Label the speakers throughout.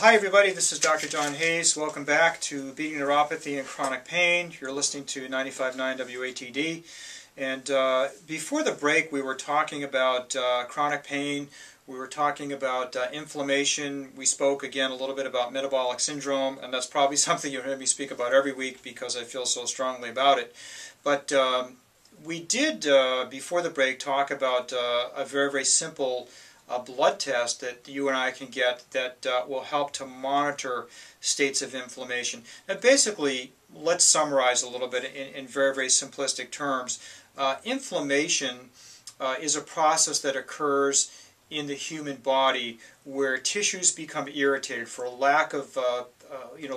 Speaker 1: Hi everybody, this is Dr. John Hayes. Welcome back to Beating Neuropathy and Chronic Pain. You're listening to 95.9 WATD. And before the break we were talking about chronic pain, we were talking about inflammation, we spoke again a little bit about metabolic syndrome, and that's probably something you'll hear me speak about every week because I feel so strongly about it. But we did, before the break, talk about a very simple blood test that you and I can get that will help to monitor states of inflammation. Now basically, let's summarize a little bit in very simplistic terms. Inflammation is a process that occurs in the human body where tissues become irritated. For lack of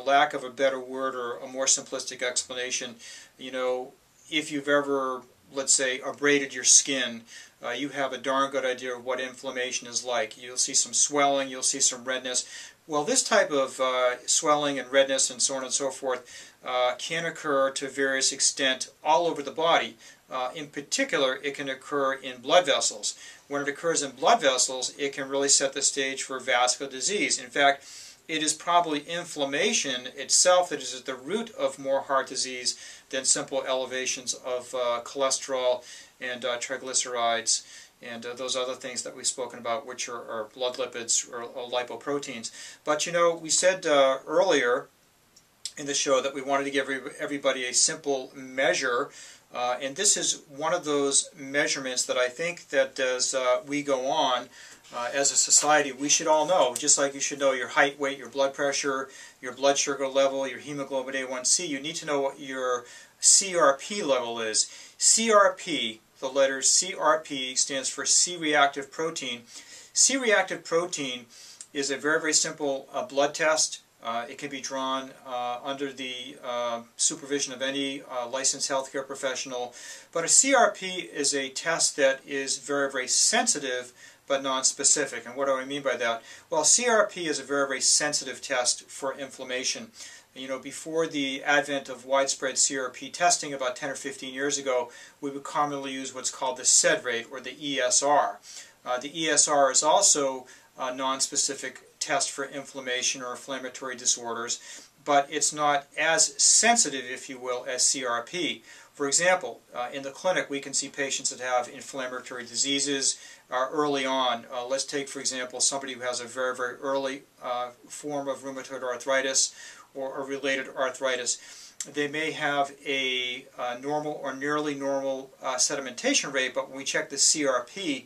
Speaker 1: lack of a better word or a more simplistic explanation, if you've ever, let's say, abraded your skin, you have a darn good idea of what inflammation is like. You'll see some swelling, you'll see some redness. Well, this type of swelling and redness and so on and so forth can occur to various extent all over the body. In particular, it can occur in blood vessels. When it occurs in blood vessels, it can really set the stage for vascular disease. In fact, it is probably inflammation itself that is at the root of more heart disease than simple elevations of cholesterol and triglycerides and those other things that we've spoken about, which are blood lipids or lipoproteins. But we said earlier in the show that we wanted to give everybody a simple measure, and this is one of those measurements that I think that as we go on as a society, we should all know, just like you should know your height, weight, your blood pressure, your blood sugar level, your hemoglobin A1C, you need to know what your CRP level is. CRP, the letter CRP, stands for C-reactive protein. C-reactive protein is a very simple blood test. It can be drawn under the supervision of any licensed healthcare professional. But a CRP is a test that is very sensitive but non-specific. And what do I mean by that? Well, CRP is a very sensitive test for inflammation. Before the advent of widespread CRP testing about 10 or 15 years ago, we would commonly use what's called the SED rate, or the ESR. The ESR is also a non-specific test for inflammation or inflammatory disorders, but it's not as sensitive, if you will, as CRP. For example, in the clinic we can see patients that have inflammatory diseases early on. Let's take, for example, somebody who has a very early form of rheumatoid arthritis or related arthritis. They may have a normal or nearly normal sedimentation rate, but when we check the CRP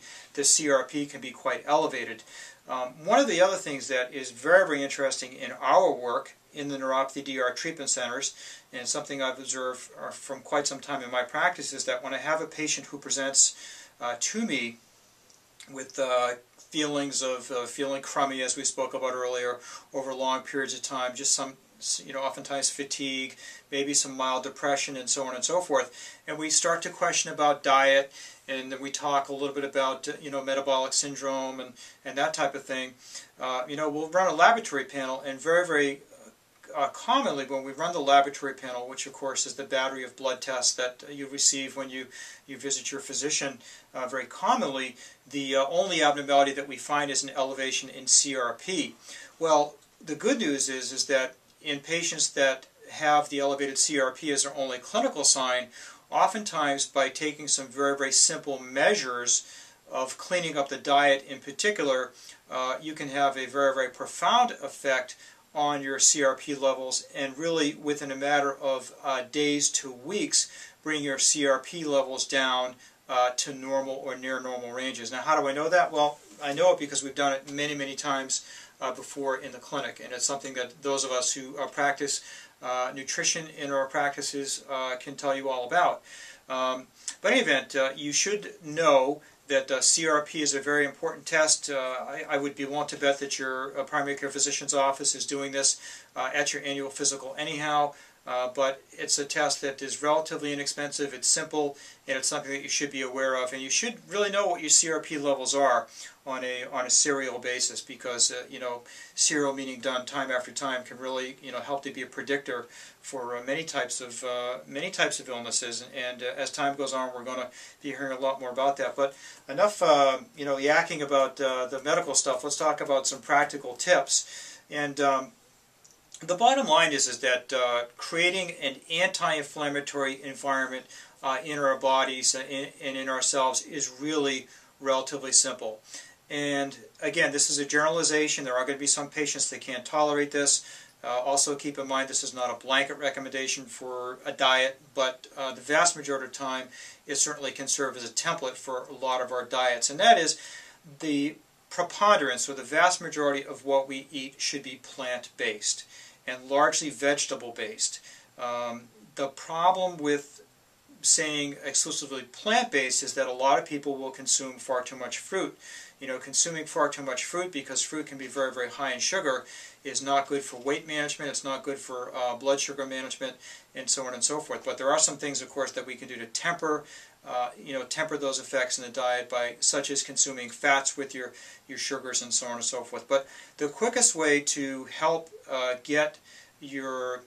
Speaker 1: can be quite elevated. One of the other things that is very interesting in our work in the neuropathy DR treatment centers, and something I've observed from quite some time in my practice, is that when I have a patient who presents to me with feelings of feeling crummy, as we spoke about earlier, over long periods of time, just some oftentimes fatigue, maybe some mild depression, and so on and so forth. And we start to question about diet, and then we talk a little bit about metabolic syndrome and that type of thing. We'll run a laboratory panel, and very commonly when we run the laboratory panel, which of course is the battery of blood tests that you receive when you visit your physician, very commonly the only abnormality that we find is an elevation in CRP. Well, the good news is that in patients that have the elevated CRP as their only clinical sign, oftentimes by taking some very simple measures of cleaning up the diet in particular, you can have a very profound effect on your CRP levels, and really within a matter of days to weeks bring your CRP levels down to normal or near normal ranges. Now, how do I know that? Well, I know it because we've done it many times before in the clinic, and it's something that those of us who practice nutrition in our practices can tell you all about. But in any event, you should know that CRP is a very important test. I would be willing to bet that your primary care physician's office is doing this at your annual physical anyhow. But it's a test that is relatively inexpensive, it's simple, and it's something that you should be aware of. And you should really know what your CRP levels are on a serial basis, because serial meaning done time after time can really help to be a predictor for many types of illnesses. And as time goes on, we're going to be hearing a lot more about that. But enough yakking about the medical stuff. Let's talk about some practical tips. And the bottom line is that creating an anti-inflammatory environment in our bodies and in ourselves is really relatively simple. And again, this is a generalization. There are going to be some patients that can't tolerate this. Also keep in mind this is not a blanket recommendation for a diet, but the vast majority of the time it certainly can serve as a template for a lot of our diets. And that is the preponderance, or the vast majority of what we eat should be plant-based and largely vegetable-based. The problem with saying exclusively plant-based is that a lot of people will consume far too much fruit. You know, consuming far too much fruit, because fruit can be very, very high in sugar, is not good for weight management, it's not good for blood sugar management, and so on and so forth. But there are some things, of course, that we can do to temper temper those effects in the diet, by such as consuming fats with your sugars and so on and so forth. But the quickest way to help get your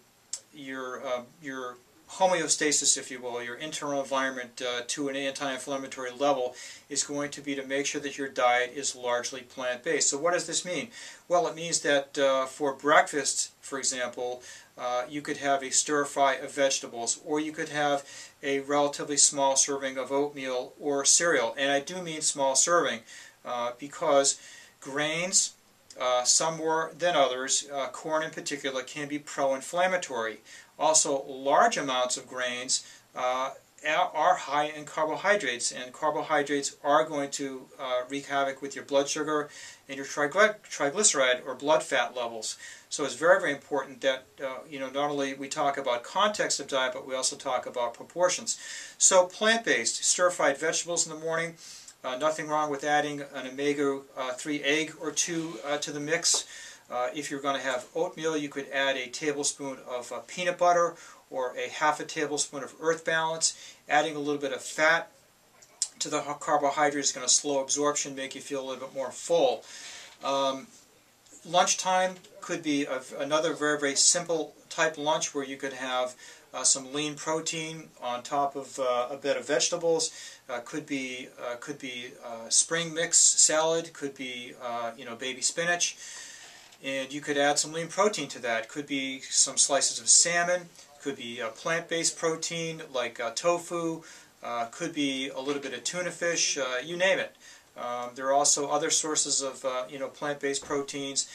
Speaker 1: homeostasis, if you will, your internal environment to an anti-inflammatory level is going to be to make sure that your diet is largely plant-based. So what does this mean? Well, it means that for breakfast, for example, you could have a stir-fry of vegetables, or you could have a relatively small serving of oatmeal or cereal. And I do mean small serving because grains, some more than others, corn in particular, can be pro-inflammatory. Also, large amounts of grains are high in carbohydrates, and carbohydrates are going to wreak havoc with your blood sugar and your triglyceride or blood fat levels. So it's very, very important that not only we talk about context of diet, but we also talk about proportions. So plant-based, stir-fried vegetables in the morning. Nothing wrong with adding an omega-3 egg or two to the mix. If you're going to have oatmeal, you could add a tablespoon of peanut butter or a half a tablespoon of Earth Balance. Adding a little bit of fat to the carbohydrate is going to slow absorption, make you feel a little bit more full. Lunchtime could be another very, very simple type lunch where you could have some lean protein on top of a bed of vegetables. Could be spring mix salad. Could be baby spinach. And you could add some lean protein to that. Could be some slices of salmon. Could be plant-based protein like tofu. Could be a little bit of tuna fish. You name it. There are also other sources of plant-based proteins